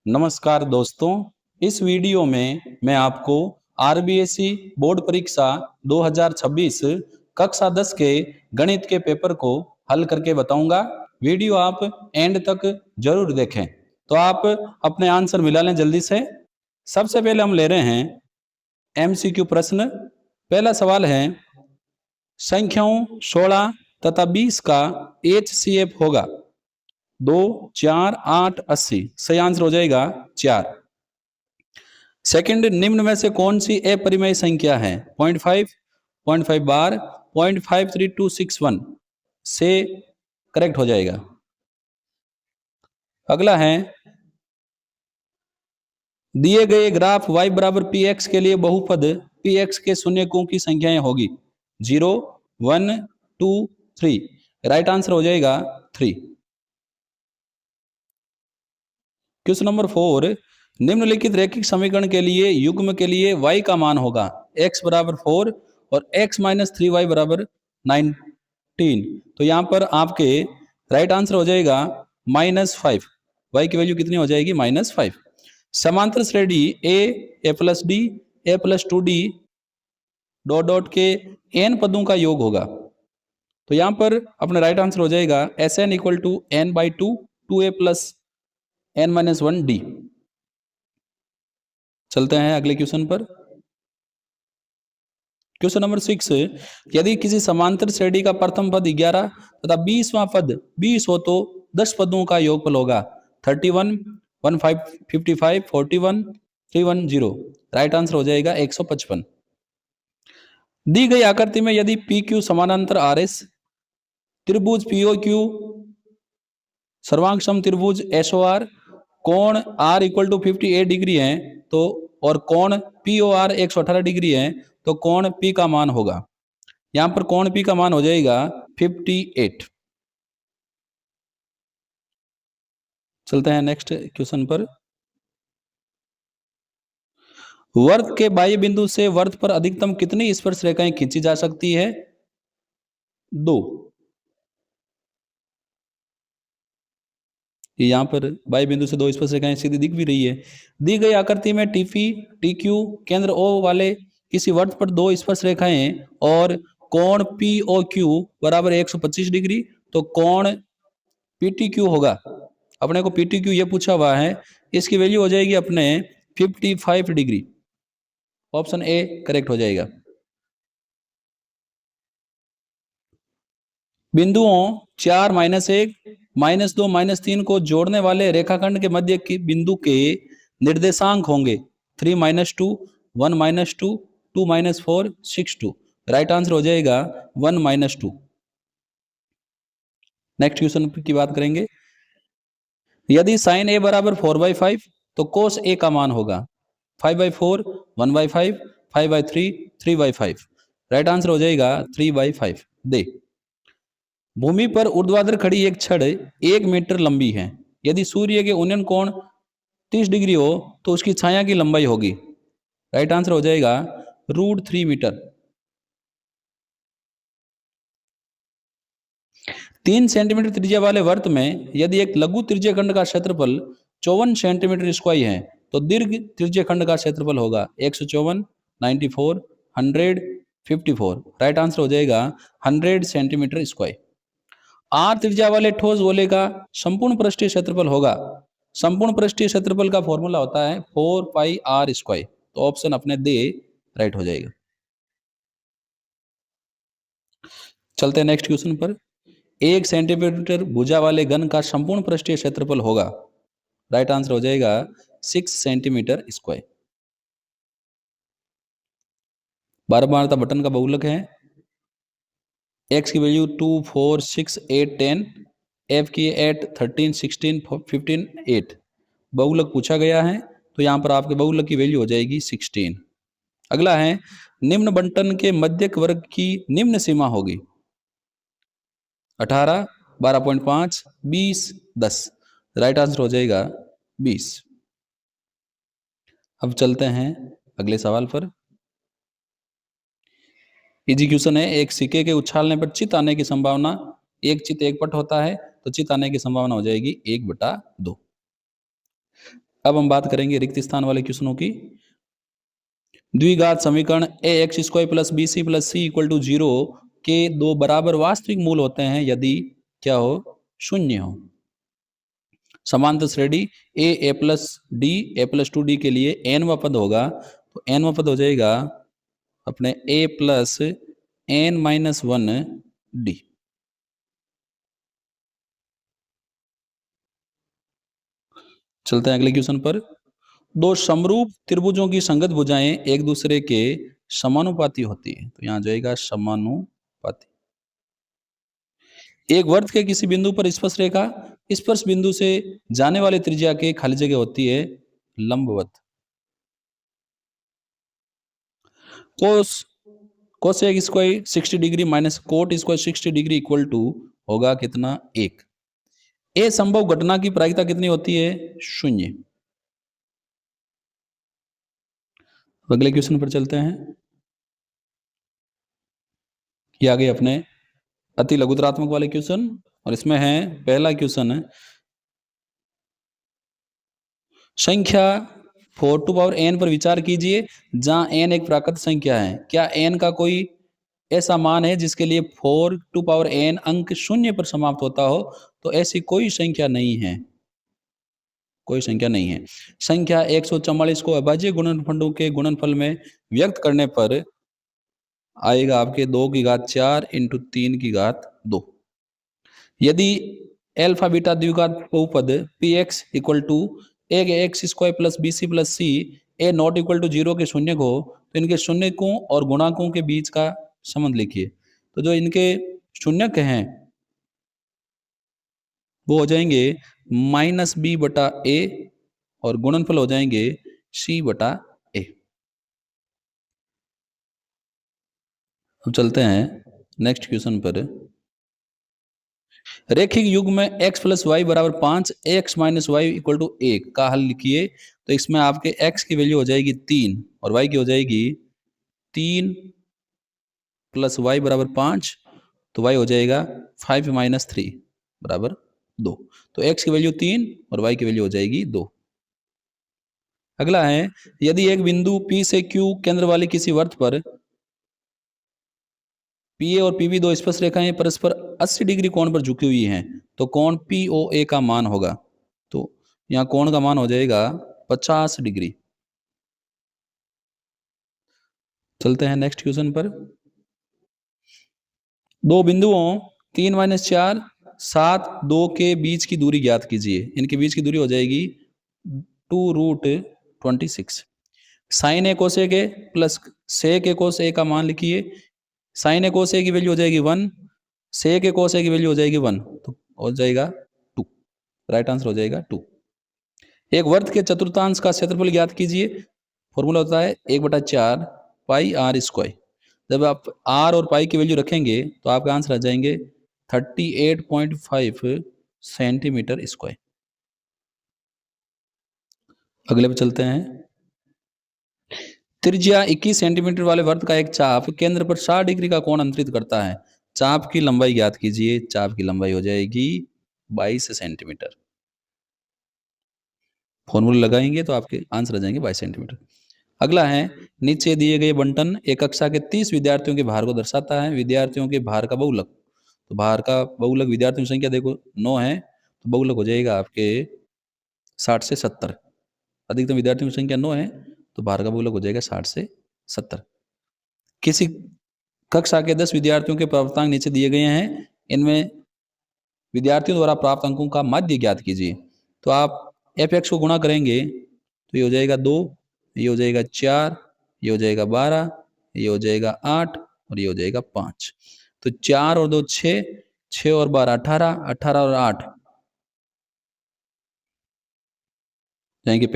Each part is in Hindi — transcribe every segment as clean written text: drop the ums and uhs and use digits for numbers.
नमस्कार दोस्तों, इस वीडियो में मैं आपको आरबीएसई बोर्ड परीक्षा 2026 कक्षा 10 के गणित के पेपर को हल करके बताऊंगा। वीडियो आप एंड तक जरूर देखें। तो आप अपने आंसर मिला लें जल्दी से। सबसे पहले हम ले रहे हैं एमसीक्यू प्रश्न। पहला सवाल है, संख्याओं 16 तथा 20 का एचसीएफ होगा 2, 4, 8, 80। सही आंसर हो जाएगा 4। सेकंड, निम्न में से कौन सी अपरिमेय संख्या है? 0.5, 0.5 बार, 0.53261 से करेक्ट हो जाएगा। अगला है, दिए गए ग्राफ y बराबर px के लिए बहुपद px के शून्यकों की संख्याएं होगी 0, 1, 2, 3। राइट आंसर हो जाएगा 3। क्वेश्चन नंबर 4, निम्नलिखित रैखिक समीकरण के लिए युग्म के लिए y का मान होगा x बराबर 4 और x माइनस 3y बराबर 19। तो यहाँ पर आपके राइट आंसर हो जाएगा -5। y की वैल्यू कितनी हो जाएगी? -5। समांतर श्रेणी a plus D a plus 2d dot dot के n पदों का योग होगा। तो यहाँ पर अपना राइट आंसर हो जाएगा Sn equal to n/2 2a plus n-1d। चलते हैं अगले क्वेश्चन पर। क्वेश्चन नंबर 6, यदि किसी समांतर श्रेणी का प्रथम पद 11 तथा 20वां पद 20 हो तो 10 पदों का योगफल होगा 31, 1555, 41, 310। राइट आंसर हो जाएगा 155। दी गई आकृति में यदि पी क्यू समानांतर आर एस त्रिभुज पीओ क्यू सर्वांग सम त्रिभुज एसओ आर कोण आर इक्वल टू 58 डिग्री है तो और कोण पी ओ आर 118 डिग्री है तो कोण पी का मान होगा। यहां पर कोण पी का मान हो जाएगा 58। चलते हैं नेक्स्ट क्वेश्चन पर। वर्त के बाह्य बिंदु से वर्त पर अधिकतम कितनी स्पर्श रेखाएं खींची जा सकती है? 2। यहाँ पर बाह्य बिंदु से 2 स्पर्श रेखाएं सीधी दिख भी रही है। दी गई आकृति में टीपी टीक्यू केंद्र ओ वाले किसी वर्त पर 2 स्पर्श रेखाएं और कोण पीओ क्यू बराबर 125 डिग्री तो कोण पीटीक्यू होगा। अपने को पीटीक्यू ये पूछा हुआ है, इसकी वैल्यू हो जाएगी अपने 55 डिग्री। ऑप्शन ए करेक्ट हो जाएगा। बिंदुओं 4, -1, -2, -3 को जोड़ने वाले रेखाखंड के मध्य के बिंदु के निर्देशांक होंगे 3, -2, 1, -2, 2, -4, 6, 2। राइट आंसर हो जाएगा 1, -2। नेक्स्ट क्वेश्चन की बात करेंगे। यदि साइन ए बराबर 4/5 तो कोस ए का मान होगा 5/4, 1/5, 5/3, 3/5। राइट आंसर हो जाएगा 3/5। दे भूमि पर ऊर्ध्वाधर खड़ी एक छड़ 1 मीटर लंबी है। यदि सूर्य के उन्नयन कोण 30 डिग्री हो तो उसकी छाया की लंबाई होगी। राइट आंसर हो जाएगा √3 मीटर। 3 सेंटीमीटर त्रिज्या वाले वर्त में यदि एक लघु त्रिज्यखंड का क्षेत्रफल 54 सेंटीमीटर स्क्वायर है तो दीर्घ त्रिज्यखंड का क्षेत्रफल होगा 154, 94, 100, 54। राइट आंसर हो जाएगा 100 सेंटीमीटर स्क्वायर। आर त्रिज्या वाले ठोस गोले का संपूर्ण पृष्ठीय क्षेत्रफल होगा। संपूर्ण पृष्ठीय क्षेत्रफल का फॉर्मूला होता है 4πr²। तो ऑप्शन अपने दे राइट हो जाएगा। चलते हैं नेक्स्ट क्वेश्चन पर। 1 सेंटीमीटर भुजा वाले घन का संपूर्ण पृष्ठीय क्षेत्रफल होगा। राइट आंसर हो जाएगा 6 सेंटीमीटर स्क्वायर। 12 बटन का बहुलक है। x की वैल्यू 2, 4, 6, 8, 10, f की 8, 13, 16, 15, 8। बहुलक पूछा गया है तो यहाँ पर आपके बहुलक की वैल्यू हो जाएगी 16। अगला है, निम्न बंटन के मध्यक वर्ग की निम्न सीमा होगी 18, 12.5, 20, 10। राइट आंसर हो जाएगा 20। अब चलते हैं अगले सवाल पर। एग्जीक्यूशन है, एक सिक्के के उछालने पर चित आने की संभावना, एक चित एक पट होता है तो चित आने की संभावना हो जाएगी 1/2। अब हम बात करेंगे रिक्त स्थान वाले क्वेश्चनों की। द्विघात समीकरण a x square plus B C plus c equal to 0 के दो बराबर वास्तविक मूल होते हैं यदि क्या हो, शून्य हो। समांतर श्रेणी a plus d a plus 2d के लिए nवा पद होगा, तो nवा पद हो जाएगा अपने a plus n minus 1d। चलते हैं अगले क्वेश्चन पर। दो समरूप त्रिभुजों की संगत भुजाएं एक दूसरे के समानुपाती होती है, तो यहां जाएगा समानुपाती। एक वृत्त के किसी बिंदु पर स्पर्श रेखा स्पर्श बिंदु से जाने वाले त्रिज्या के खाली जगह होती है लंबवत। Cos cosec square 60 degree minus cot square 60 degree equal to होगा कितना, 1। ए संभव घटना की प्रायिकता कितनी होती है, 0। अगले क्वेश्चन पर चलते हैं। ये आ गए अपने अति लघुतरात्मक वाले क्वेश्चन, और इसमें है पहला क्वेश्चन है संख्या 4 टू पावर n पर विचार कीजिए जहां n एक प्राकृत संख्या है। क्या n का कोई ऐसा मान है जिसके लिए 4 टू पावर n अंक शून्य पर समाप्त होता हो, तो ऐसी कोई संख्या नहीं है, कोई संख्या नहीं है। संख्या 144 को अभाज्य गुणनफलों के गुणनफल में व्यक्त करने पर आएगा आपके 2 की घात 4 इंटू 3 की घात 2। यदि अल्फा बीटा द्विघात बहुपद पी एक्स इक्वल टू एक X square plus B C plus C A not equal to 0 के शून्य को, तो इनके शून्यकों और गुणांकों के बीच का संबंध लिखिए। तो जो इनके शून्यक हैं वो हो जाएंगे माइनस बी बटा ए और गुणनफल हो जाएंगे सी बटा ए। अब चलते हैं नेक्स्ट क्वेश्चन पर। रेखिक युग में x प्लस वाई बराबर 5 X minus Y equal to 1 का हल लिखिए। तो इसमें आपके x की वैल्यू हो जाएगी 3 और y की हो जाएगी 3 प्लस वाई बराबर 5, तो y हो जाएगा 5 माइनस 3 बराबर 2। तो x की वैल्यू 3 और y की वैल्यू हो जाएगी 2। अगला है यदि एक बिंदु P से Q केंद्र वाली किसी वृत्त पर पीए और पीबी दो स्पर्श रेखाएं परस्पर 80 डिग्री कोण पर झुकी हुई हैं, तो कोण पीओए का मान होगा। तो यहाँ कोण का मान हो जाएगा 50 डिग्री। चलते हैं नेक्स्ट क्वेश्चन पर। दो बिंदुओं 3 माइनस 4 7 2 के बीच की दूरी ज्ञात कीजिए। इनके बीच की दूरी हो जाएगी 2√26। Sin A cosec A plus sec A cos A का मान लिखिए। साइन ए कोस ए की वैल्यू हो जाएगी 1, सेक ए कोस ए की वैल्यू हो जाएगी 1, तो हो जाएगा 2। राइट आंसर हो जाएगा 2। एक वर्त के चतुर्थांश का क्षेत्रफल ज्ञात कीजिए। फॉर्मूला होता है 1/4 पाई आर स्क्वायर। जब आप आर और पाई की वैल्यू रखेंगे तो आपका आंसर आ जाएंगे 38.5 सेंटीमीटर स्क्वायर। अगले पे चलते हैं। त्रिज्या 21 सेंटीमीटर वाले वर्त का एक चाप केंद्र पर 60 डिग्री का कोण अंतरित करता है। चाप की लंबाई ज्ञात कीजिए। चाप की लंबाई हो जाएगी 22 सेंटीमीटर। फॉर्मूला लगाएंगे तो आपके आंसर आ जाएंगे 22 सेंटीमीटर। अगला है नीचे दिए गए बंटन एक कक्षा के 30 विद्यार्थियों के भार को दर्शाता है। विद्यार्थियों के भार का बहुलक, तो भार का बहुलक विद्यार्थियों की संख्या देखो 9 है, तो बहुलक हो जाएगा आपके 60 से 70। अधिकतम विद्यार्थियों की संख्या 9 है, तो भार का बहुलक हो जाएगा 60 से 70। किसी कक्षा के 10 विद्यार्थियों के प्राप्तांक नीचे दिए गए हैं। इनमें विद्यार्थियों द्वारा प्राप्त अंकों का माध्य ज्ञात कीजिए। तो आप एफ को गुणा करेंगे तो ये हो जाएगा 2, ये हो जाएगा 4, ये हो जाएगा 12, ये हो जाएगा 8 और ये हो जाएगा 5। तो 4 और 2 6, 6 और 12 18, 18 और 8 जाएंगे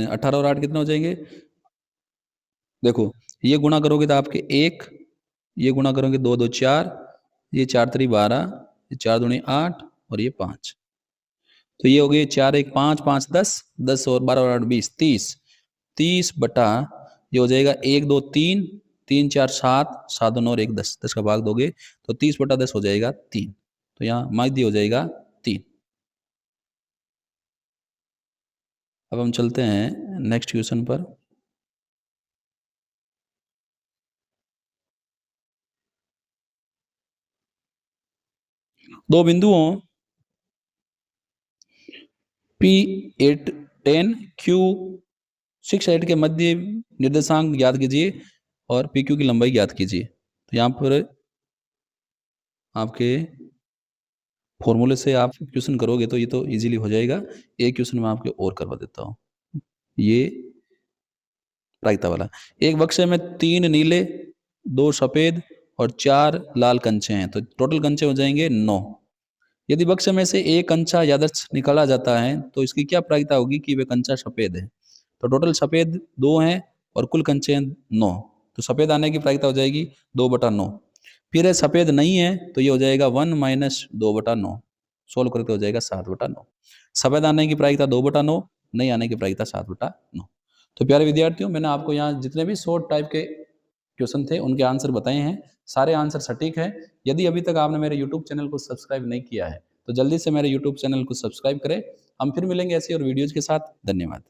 18 और 8 कितने हो जाएंगे। देखो ये गुणा करोगे तो आपके 1, ये गुणा करोगे 2 2 4, ये 4 3 12, ये 4 दूनी 8 और ये 5। तो ये हो गए 4 1 5 5 10, 10 और 12 और 8 20 30। 30 बटा ये हो जाएगा 1 2 3, 3 4 7, 7 2 9 और 1 10, 10 का भाग दोगे तो 30 बटा 10 हो जाएगा 3। तो यहाँ माध्य हो जाएगा 3। अब हम चलते हैं नेक्स्ट क्वेश्चन पर। दो बिंदुओं P8 10 Q6 8 के मध्य निर्देशांक ज्ञात कीजिए और PQ की लंबाई ज्ञात कीजिए। तो यहाँ पर आपके फॉर्मूले से आप क्वेश्चन करोगे तो ये तो इजीली हो जाएगा। एक क्वेश्चन मैं आपके और करवा देता हूँ। ये प्रायिकता वाला, एक बक्से में 3 नीले, 2 सफेद और 4 लाल कंचे हैं, तो टोटल कंचे हो जाएंगे 9। यदि बक्से में से एक कंचा यादृच्छिक निकाला जाता है तो इसकी क्या प्रायिकता होगी कि वे कंचा सफेद है। तो टोटल सफेद 2 हैं और कुल कंचे हैं 9, तो सफेद आने की प्रायिकता हो जाएगी 2/9। फिर है सफेद नहीं है तो ये हो जाएगा 1 - 2/9, सोल्व करके हो जाएगा 7/9। सफेद आने की प्रायिकता 2/9, नहीं आने की प्रायिकता 7/9। तो प्यारे विद्यार्थियों, मैंने आपको यहाँ जितने भी शॉर्ट टाइप के क्वेश्चन थे उनके आंसर बताए हैं। सारे आंसर सटीक हैं। यदि अभी तक आपने मेरे यूट्यूब चैनल को सब्सक्राइब नहीं किया है तो जल्दी से मेरे यूट्यूब चैनल को सब्सक्राइब करें। हम फिर मिलेंगे ऐसी और वीडियोज के साथ। धन्यवाद।